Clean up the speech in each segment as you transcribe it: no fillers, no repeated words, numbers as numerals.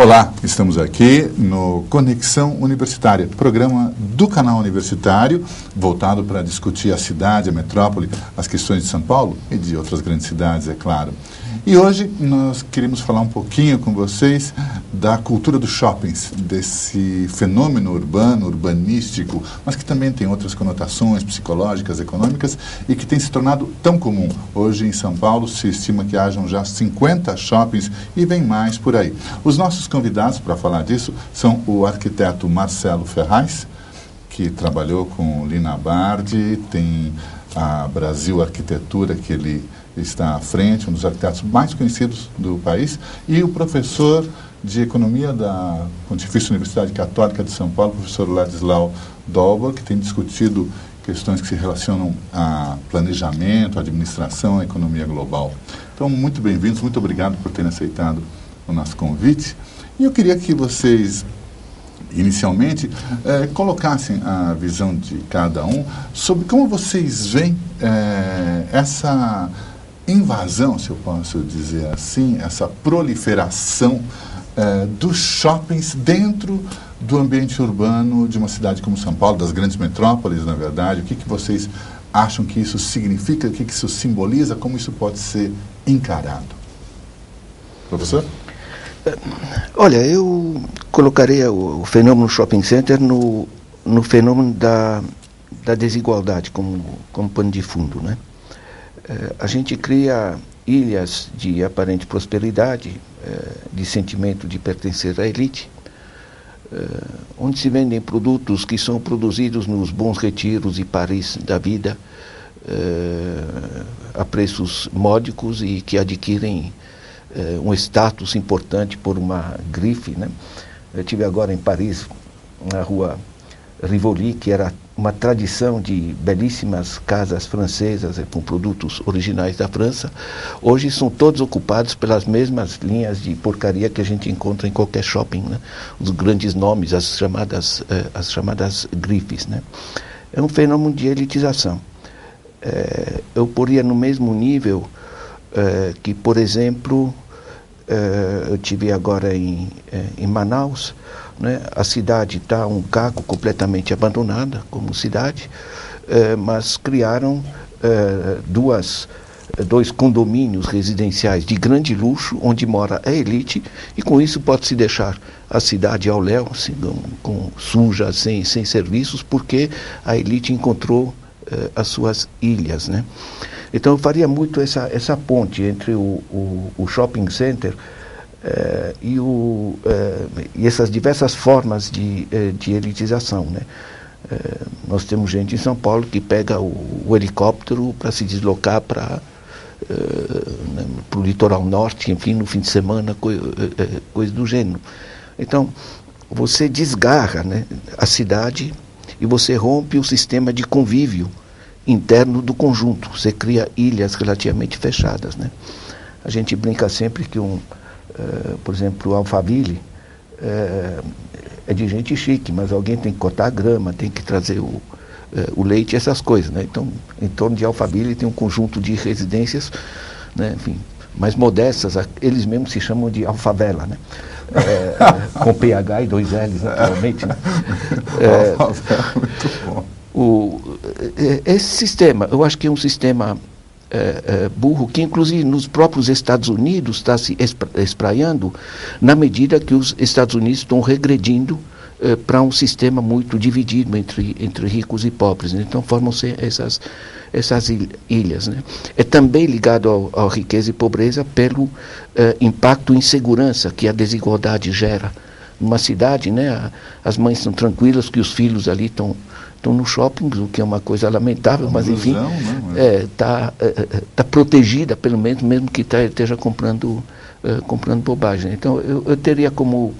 Olá, estamos aqui no Conexão Universitária, programa do canal universitário, voltado para discutir a cidade, a metrópole, as questões de São Paulo e de outras grandes cidades, é claro. E hoje nós queremos falar um pouquinho com vocês da cultura dos shoppings, desse fenômeno urbano, urbanístico, mas que também tem outras conotações psicológicas, econômicas e que tem se tornado tão comum. Hoje em São Paulo se estima que hajam já 50 shoppings e vem mais por aí. Os nossos convidados para falar disso são o arquiteto Marcelo Ferraz, que trabalhou com Lina Bardi, tem a Brasil Arquitetura, que ele está à frente, um dos arquitetos mais conhecidos do país, e o professor de Economia da Pontifícia Universidade Católica de São Paulo, professor Ladislau Dolber, que tem discutido questões que se relacionam a planejamento, a administração, a economia global. Então, muito bem-vindos, muito obrigado por terem aceitado o nosso convite. E eu queria que vocês, inicialmente, colocassem a visão de cada um sobre como vocês veem essa invasão, se eu posso dizer assim, essa proliferação dos shoppings dentro do ambiente urbano de uma cidade como São Paulo, das grandes metrópoles, na verdade. O que vocês acham que isso significa, o que isso simboliza, como isso pode ser encarado? Professor? Olha, eu colocaria o fenômeno shopping center no fenômeno da desigualdade como pano de fundo, né? A gente cria ilhas de aparente prosperidade, de sentimento de pertencer à elite, onde se vendem produtos que são produzidos nos bons retiros e Paris da vida, a preços módicos e que adquirem um status importante por uma grife, né? Eu estive agora em Paris, na rua Rivoli, que era uma tradição de belíssimas casas francesas com produtos originais da França. Hoje são todos ocupados pelas mesmas linhas de porcaria que a gente encontra em qualquer shopping, né? Os grandes nomes, as chamadas grifes, né? É um fenômeno de elitização. Eu poria no mesmo nível que, por exemplo, eu estive agora em Manaus, né? A cidade está um caco completamente abandonada como cidade, mas criaram dois condomínios residenciais de grande luxo, onde mora a elite, e com isso pode-se deixar a cidade ao léu, assim, suja, sem serviços, porque a elite encontrou as suas ilhas, né? Então eu faria muito essa ponte entre o shopping center e essas diversas formas de elitização, né? Nós temos gente em São Paulo que pega o helicóptero para se deslocar para o litoral norte, enfim, no fim de semana, coisa do gênero. Então, você desgarra, né, a cidade e você rompe o sistema de convívio interno do conjunto. Você cria ilhas relativamente fechadas, né? A gente brinca sempre que por exemplo, o Alphaville é de gente chique, mas alguém tem que cortar a grama, tem que trazer o leite, essas coisas, né? Então, em torno de Alphaville tem um conjunto de residências, né, enfim, mais modestas. Eles mesmos se chamam de Alfavela, né? Com PH e 2 L's, naturalmente, né? Muito bom. Esse sistema, eu acho que é um sistema burro, que inclusive nos próprios Estados Unidos está se espraiando, na medida que os Estados Unidos estão regredindo para um sistema muito dividido entre ricos e pobres, né? Então formam-se essas ilhas, né? É também ligado à riqueza e pobreza pelo impacto em segurança que a desigualdade gera. Numa cidade, né, as mães estão tranquilas que os filhos ali estão no shopping, o que é uma coisa lamentável, mas enfim, está protegida, pelo menos, mesmo que esteja comprando bobagem. Então, eu teria como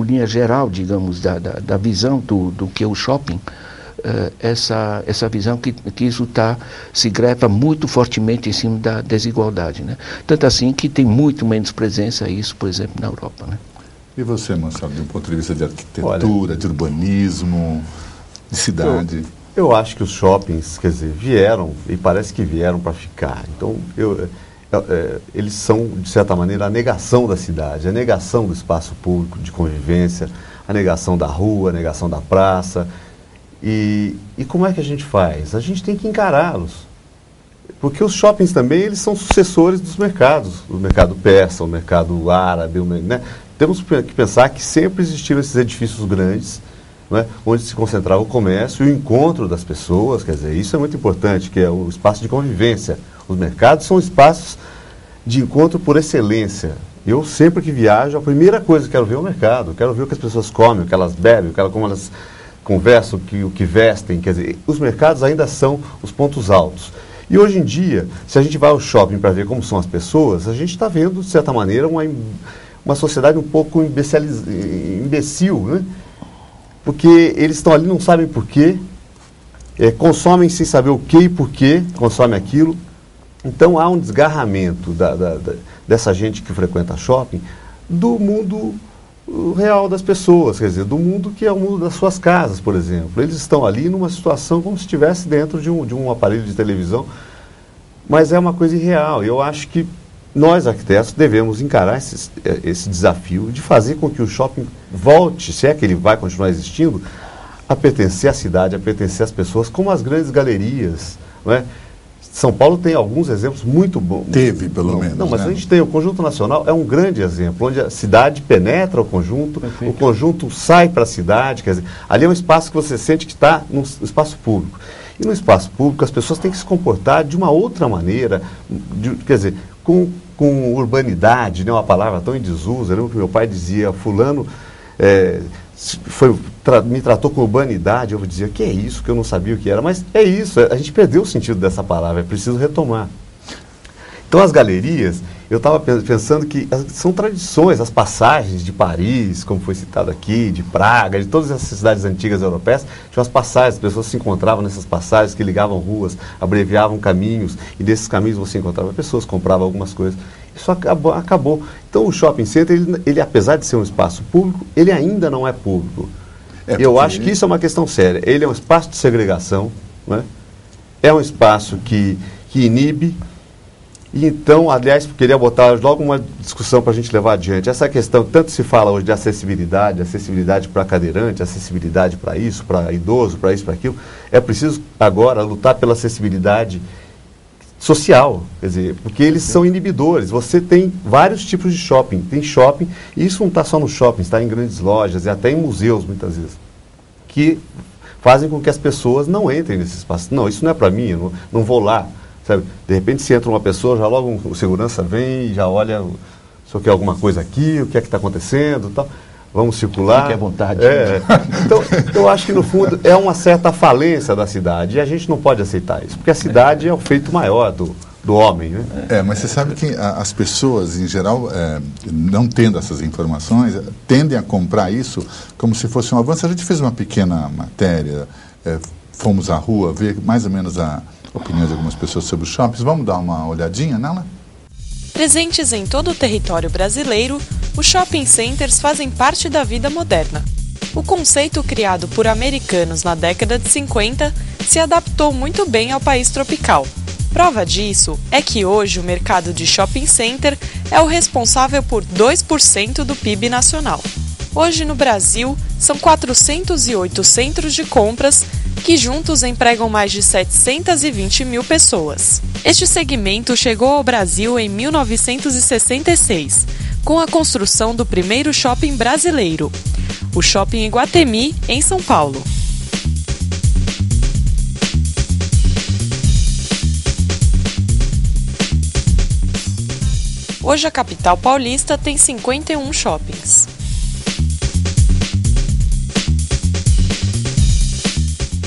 linha geral, digamos, da visão do que é o shopping, essa visão que isso se greva muito fortemente em cima da desigualdade, né? Tanto assim que tem muito menos presença isso, por exemplo, na Europa, né? E você, Marcelo, de um ponto de vista de arquitetura, de urbanismo, de cidade? Eu acho que os shoppings, quer dizer, vieram, e parece que vieram para ficar. Então, eles são, de certa maneira, a negação da cidade, a negação do espaço público de convivência, a negação da rua, a negação da praça. E como é que a gente faz? A gente tem que encará-los. Porque os shoppings também, eles são sucessores dos mercados, o mercado persa, o mercado árabe, né? Temos que pensar que sempre existiram esses edifícios grandes, né, onde se concentrava o comércio e o encontro das pessoas, quer dizer, isso é muito importante, que é o espaço de convivência. Os mercados são espaços de encontro por excelência. Eu, sempre que viajo, a primeira coisa que quero ver é o mercado, quero ver o que as pessoas comem, o que elas bebem, como elas conversam, o que vestem, quer dizer, os mercados ainda são os pontos altos. E hoje em dia, se a gente vai ao shopping para ver como são as pessoas, a gente está vendo, de certa maneira, uma sociedade um pouco imbecil, né? Porque eles estão ali, não sabem por quê, consomem sem saber o que e por que consomem aquilo. Então há um desgarramento dessa gente que frequenta shopping do mundo real das pessoas, quer dizer, do mundo que é o mundo das suas casas, por exemplo. Eles estão ali numa situação como se estivesse dentro de um aparelho de televisão, mas é uma coisa irreal. Eu acho que nós, arquitetos, devemos encarar esse desafio de fazer com que o shopping volte, se é que ele vai continuar existindo, a pertencer à cidade, a pertencer às pessoas, como as grandes galerias, não é? São Paulo tem alguns exemplos muito bons. Teve, pelo menos. Não, mas né? a gente tem o Conjunto Nacional, é um grande exemplo, onde a cidade penetra o conjunto, Perfeito. o conjunto sai para a cidade, quer dizer, ali é um espaço que você sente que está no espaço público. E no espaço público as pessoas têm que se comportar de uma outra maneira, quer dizer, com urbanidade, né, uma palavra tão em desuso. Eu lembro que meu pai dizia, fulano me tratou com urbanidade, eu dizia, que é isso, que eu não sabia o que era, mas é isso, a gente perdeu o sentido dessa palavra, é preciso retomar. Então as galerias, eu estava pensando que são tradições, as passagens de Paris, como foi citado aqui, de Praga, de todas essas cidades antigas europeias, tinham as passagens, as pessoas se encontravam nessas passagens que ligavam ruas, abreviavam caminhos, e nesses caminhos você encontrava pessoas, comprava algumas coisas. Isso acabou. Então o shopping center, ele apesar de ser um espaço público, ele ainda não é público. Eu acho que isso é uma questão séria. Ele é um espaço de segregação, né? É um espaço que inibe. E então, aliás, queria botar logo uma discussão para a gente levar adiante. Essa questão, tanto se fala hoje de acessibilidade para cadeirante, acessibilidade para isso, para idoso, para isso, para aquilo. É preciso agora lutar pela acessibilidade social, quer dizer, porque eles são inibidores. Você tem vários tipos de shopping. Tem shopping, e isso não está só no shopping, está em grandes lojas e até em museus, muitas vezes, que fazem com que as pessoas não entrem nesse espaço. Não, isso não é para mim, eu não vou lá. Sabe? De repente, se entra uma pessoa, já logo o segurança vem e já olha, o senhor quer alguma coisa aqui, o que é que está acontecendo, tal. Vamos circular. Fique à vontade. Então, eu acho que, no fundo, é uma certa falência da cidade, e a gente não pode aceitar isso, porque a cidade é o feito maior do homem. Né? Mas você sabe que as pessoas, em geral, não tendo essas informações, tendem a comprar isso como se fosse um avanço. A gente fez uma pequena matéria, fomos à rua ver mais ou menos a opinião de algumas pessoas sobre os shoppings. Vamos dar uma olhadinha nela? Presentes em todo o território brasileiro, os shopping centers fazem parte da vida moderna. O conceito criado por americanos na década de 50 se adaptou muito bem ao país tropical. Prova disso é que hoje o mercado de shopping center é o responsável por 2% do PIB nacional. Hoje no Brasil, são 408 centros de compras que juntos empregam mais de 720 mil pessoas. Este segmento chegou ao Brasil em 1966, com a construção do primeiro shopping brasileiro, o Shopping Iguatemi, em São Paulo. Hoje a capital paulista tem 51 shoppings.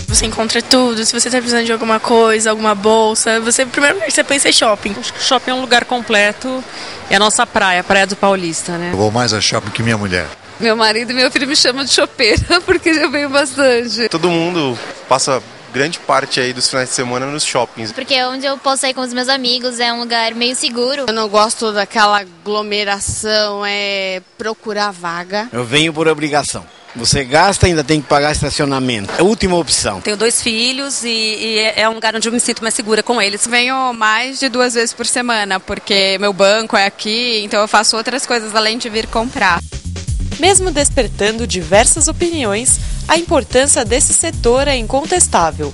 Você encontra tudo, se você está precisando de alguma coisa, alguma bolsa, primeiro que você pensa em shopping. Acho que o shopping é um lugar completo, é a nossa praia, a Praia do Paulista, né? Eu vou mais a shopping que minha mulher. Meu marido e meu filho me chamam de chopeira, porque eu venho bastante. Todo mundo passa grande parte aí dos finais de semana nos shoppings. Porque é onde eu posso sair com os meus amigos, é um lugar meio seguro. Eu não gosto daquela aglomeração, procurar vaga. Eu venho por obrigação. Você gasta e ainda tem que pagar estacionamento. É a última opção. Tenho 2 filhos e é um lugar onde eu me sinto mais segura com eles. Venho mais de 2 vezes por semana, porque meu banco é aqui, então eu faço outras coisas além de vir comprar. Mesmo despertando diversas opiniões, a importância desse setor é incontestável.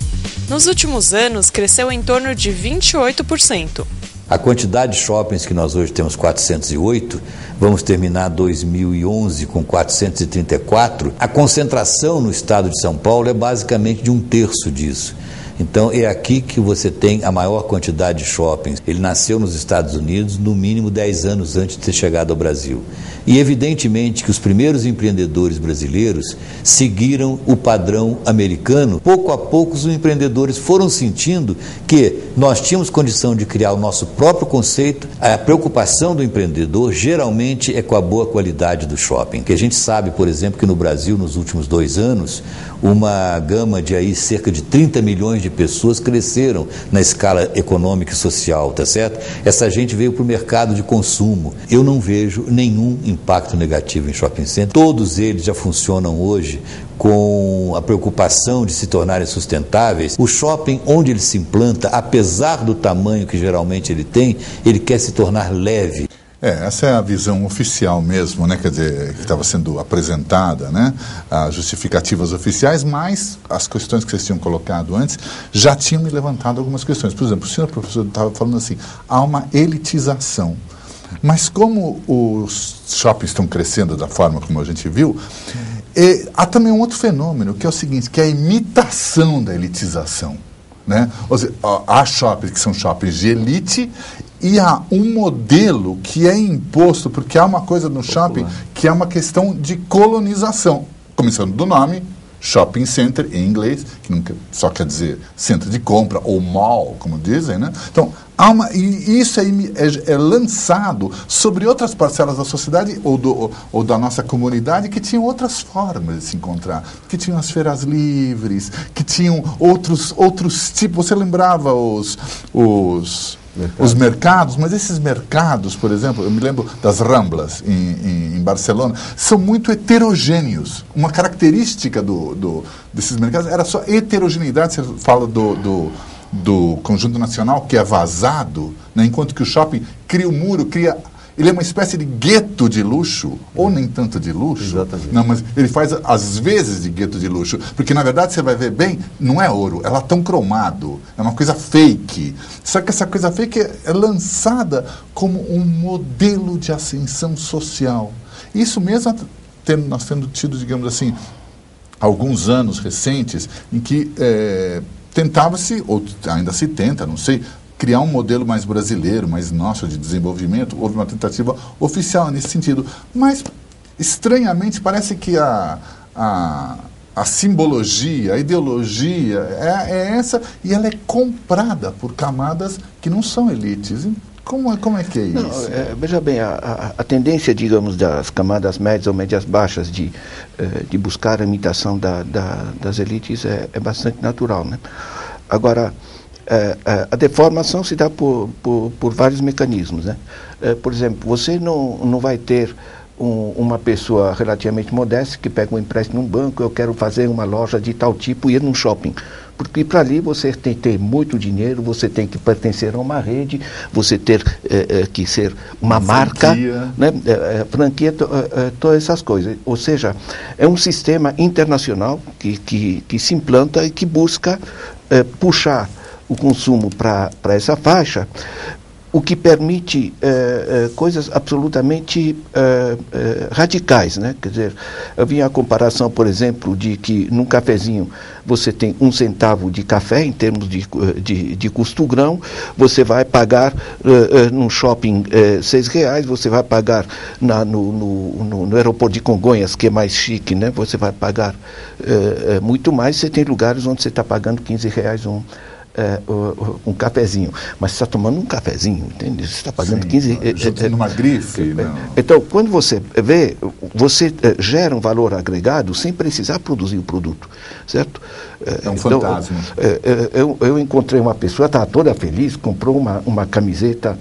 Nos últimos anos, cresceu em torno de 28%. A quantidade de shoppings que nós hoje temos, 408, vamos terminar 2011 com 434. A concentração no estado de São Paulo é basicamente de 1/3 disso. Então é aqui que você tem a maior quantidade de shoppings. Ele nasceu nos Estados Unidos no mínimo 10 anos antes de ter chegado ao Brasil. E evidentemente que os primeiros empreendedores brasileiros seguiram o padrão americano. Pouco a pouco os empreendedores foram sentindo que nós tínhamos condição de criar o nosso próprio conceito. A preocupação do empreendedor geralmente é com a boa qualidade do shopping. Que a gente sabe, por exemplo, que no Brasil nos últimos 2 anos uma gama de aí cerca de 30 milhões de pessoas cresceram na escala econômica e social, tá certo? Essa gente veio para o mercado de consumo. Eu não vejo nenhum impacto negativo em shopping center. Todos eles já funcionam hoje com a preocupação de se tornarem sustentáveis. O shopping, onde ele se implanta, apesar do tamanho que geralmente ele tem, ele quer se tornar leve. Essa é a visão oficial mesmo, né? Quer dizer, que estava sendo apresentada, né? As justificativas oficiais, mas as questões que vocês tinham colocado antes já tinham me levantado algumas questões. Por exemplo, o senhor professor estava falando assim, há uma elitização. Mas como os shoppings estão crescendo da forma como a gente viu, há também um outro fenômeno, que é o seguinte, que é a imitação da elitização. Né? Ou seja, há shoppings que são shoppings de elite e há um modelo que é imposto, porque há uma coisa no shopping que é uma questão de colonização. Começando do nome, shopping center em inglês, que nunca só quer dizer centro de compra ou mall, como dizem, né? Então, e isso é lançado sobre outras parcelas da sociedade ou da nossa comunidade que tinham outras formas de se encontrar, que tinham as feiras livres, que tinham outros tipos. Você lembrava os mercados, mas esses mercados, por exemplo, eu me lembro das Ramblas em Barcelona, são muito heterogêneos. Uma característica desses mercados era só heterogeneidade. Você fala do Conjunto Nacional, que é vazado, né? Enquanto que o shopping cria o muro, ele é uma espécie de gueto de luxo, ou nem tanto de luxo. Exatamente. Não, mas ele faz às vezes de gueto de luxo, porque na verdade você vai ver bem, não é ouro, é latão cromado, é uma coisa fake. Só que essa coisa fake é lançada como um modelo de ascensão social. Isso mesmo nós tendo tido, digamos assim, alguns anos recentes em que tentava-se, ou ainda se tenta, não sei, criar um modelo mais brasileiro, mais nosso de desenvolvimento. Houve uma tentativa oficial nesse sentido. Mas, estranhamente, parece que a simbologia, a ideologia é essa, e ela é comprada por camadas que não são elites. Como é que é isso? Não, veja bem, a tendência, digamos, das camadas médias ou médias baixas de buscar a imitação das elites é bastante natural, né? Agora, a deformação se dá por vários mecanismos, né? Por exemplo, você não vai ter uma pessoa relativamente modesta que pega um empréstimo num banco, eu quero fazer uma loja de tal tipo e ir num shopping. Porque para ali você tem que ter muito dinheiro, você tem que pertencer a uma rede, você ter que ser uma marca, franquia, né? Franquia, todas essas coisas. Ou seja, é um sistema internacional que se implanta e que busca puxar o consumo para essa faixa, o que permite coisas absolutamente radicais, né? Quer dizer, eu vi a comparação, por exemplo, de que num cafezinho você tem 1 centavo de café em termos de custo grão, você vai pagar num shopping R$6, você vai pagar no aeroporto de Congonhas, que é mais chique, né? Você vai pagar muito mais. Você tem lugares onde você está pagando R$15 um cafezinho, mas você está tomando um cafezinho, entende? Você está pagando 15... numa grife. Então, quando você vê, você gera um valor agregado sem precisar produzir o produto, certo? É um fantasma. Eu encontrei uma pessoa, estava toda feliz, comprou uma camiseta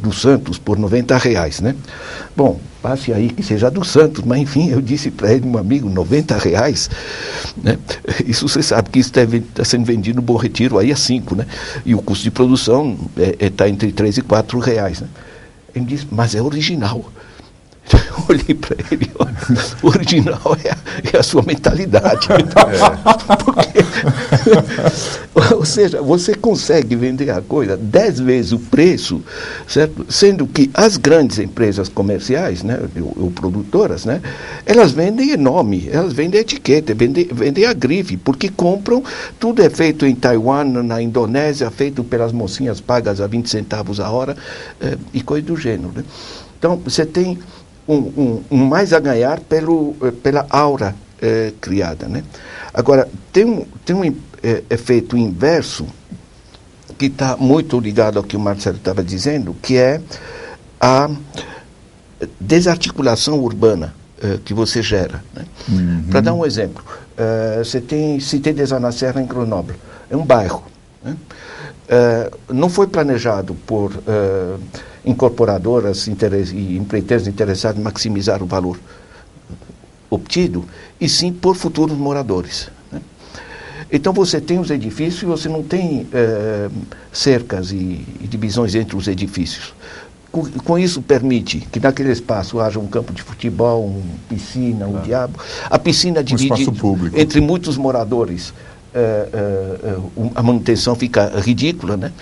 do Santos por R$90, né? Bom, passe aí que seja do Santos, mas enfim, eu disse para ele, um amigo, R$90, né? Isso você sabe que isso está sendo vendido no Bom Retiro aí a 5, né? E o custo de produção está entre R$3 e R$4, né? Ele disse, mas é original. Eu olhei para ele, o original é a sua mentalidade. Ou seja, você consegue vender a coisa 10 vezes o preço, certo? Sendo que as grandes empresas comerciais, né, ou produtoras, né, elas vendem nome, elas vendem etiqueta, vendem a grife, porque compram, tudo é feito em Taiwan, na Indonésia, feito pelas mocinhas pagas a 20 centavos a hora, e coisa do gênero, né? Então, você tem um mais a ganhar pela aura criada, né? Agora, tem um efeito inverso que está muito ligado ao que o Marcelo estava dizendo, que é a desarticulação urbana que você gera, né? Para dar um exemplo, você tem Cité des Arts na Serra, em Grenoble, é um bairro, né? Não foi planejado por incorporadoras e empreiteiros interessados em maximizar o valor obtido, e sim por futuros moradores, né? Então você tem os edifícios e você não tem cercas e divisões entre os edifícios. Com isso permite que naquele espaço haja um campo de futebol, uma piscina, um diabo. A piscina divide entre muitos moradores. A manutenção fica ridícula, né?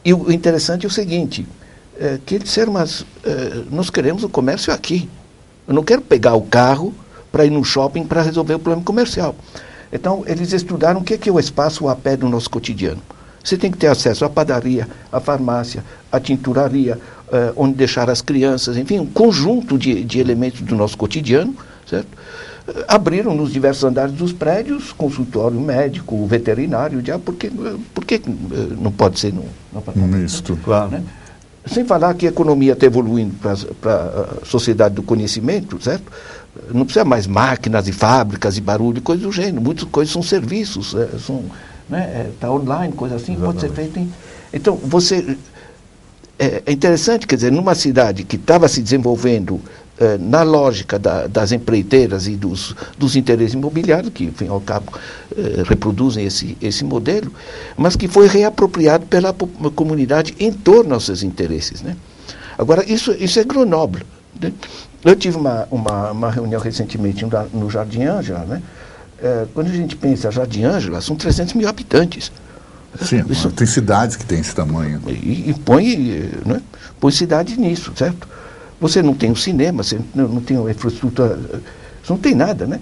E o interessante é o seguinte, que eles disseram, mas nós queremos o comércio aqui. Eu não quero pegar o carro para ir no shopping para resolver o problema comercial. Então, eles estudaram o que é o espaço a pé do nosso cotidiano. Você tem que ter acesso à padaria, à farmácia, à tinturaria, onde deixar as crianças, enfim, um conjunto de elementos do nosso cotidiano, certo? Abriram nos diversos andares dos prédios, consultório médico, veterinário, por que não pode ser no apartamento? Misto, claro. Né? Sem falar que a economia está evoluindo para a sociedade do conhecimento, certo? Não precisa mais máquinas e fábricas e barulho e coisas do gênero. Muitas coisas são serviços, está online, coisa assim, pode ser feita em... Então, é interessante, quer dizer, numa cidade que estava se desenvolvendo na lógica das empreiteiras e dos interesses imobiliários, que, enfim, ao cabo, reproduzem esse modelo, mas que foi reapropriado pela comunidade em torno aos seus interesses, né? Agora, isso é Grenoble, né? Eu tive uma reunião recentemente no Jardim Ângela, né? Quando a gente pensa Jardim Ângela, são 300 mil habitantes. Sim, tem cidades que têm esse tamanho. E põe cidade nisso, certo? Você não tem um cinema, você não tem uma infraestrutura, você não tem nada, né?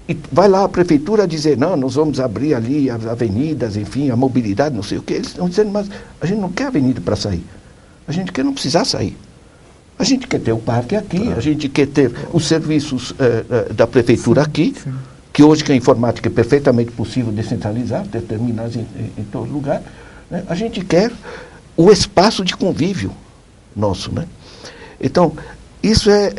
E vai lá a prefeitura dizer, não, nós vamos abrir ali as avenidas, enfim, a mobilidade, não sei o quê. Eles estão dizendo, mas a gente não quer avenida para sair. A gente quer não precisar sair. A gente quer ter o parque aqui, a gente quer ter os serviços da prefeitura aqui, que hoje com a informática é perfeitamente possível descentralizar, ter terminais em todo lugar, né? A gente quer o espaço de convívio nosso, né? Então, isso é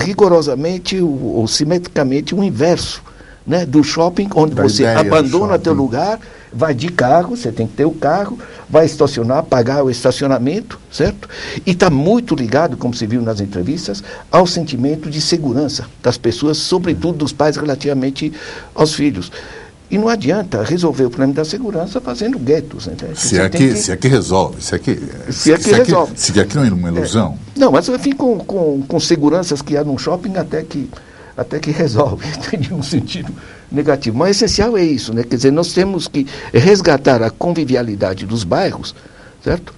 rigorosamente ou simetricamente o inverso, né, do shopping, onde você abandona teu lugar, vai de carro, você tem que ter o carro, vai estacionar, pagar o estacionamento, certo? E está muito ligado, como se viu nas entrevistas, ao sentimento de segurança das pessoas, sobretudo dos pais relativamente aos filhos. E não adianta resolver o problema da segurança fazendo guetos. Né? Se é que resolve. Se é que não é uma ilusão. Não, mas enfim, com seguranças que há num shopping até que resolve, em um sentido negativo. Mas o essencial é isso, né? Quer dizer, nós temos que resgatar a convivialidade dos bairros, certo?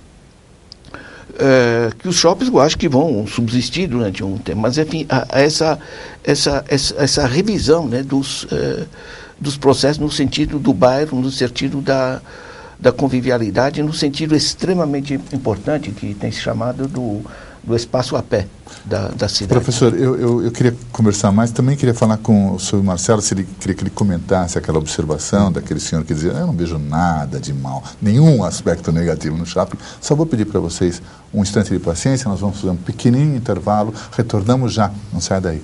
Que os shoppings, eu acho que vão subsistir durante um tempo. Mas, enfim, essa revisão, né, dos processos no sentido do bairro, no sentido da convivialidade, no sentido extremamente importante que tem se chamado do espaço a pé da cidade. Professor, eu queria conversar mais, também queria falar com o senhor Marcelo, se ele queria que ele comentasse aquela observação daquele senhor que dizia, eu não vejo nada de mal, nenhum aspecto negativo no shopping. Só vou pedir para vocês um instante de paciência, nós vamos fazer um pequenininho intervalo, retornamos já, não saia daí.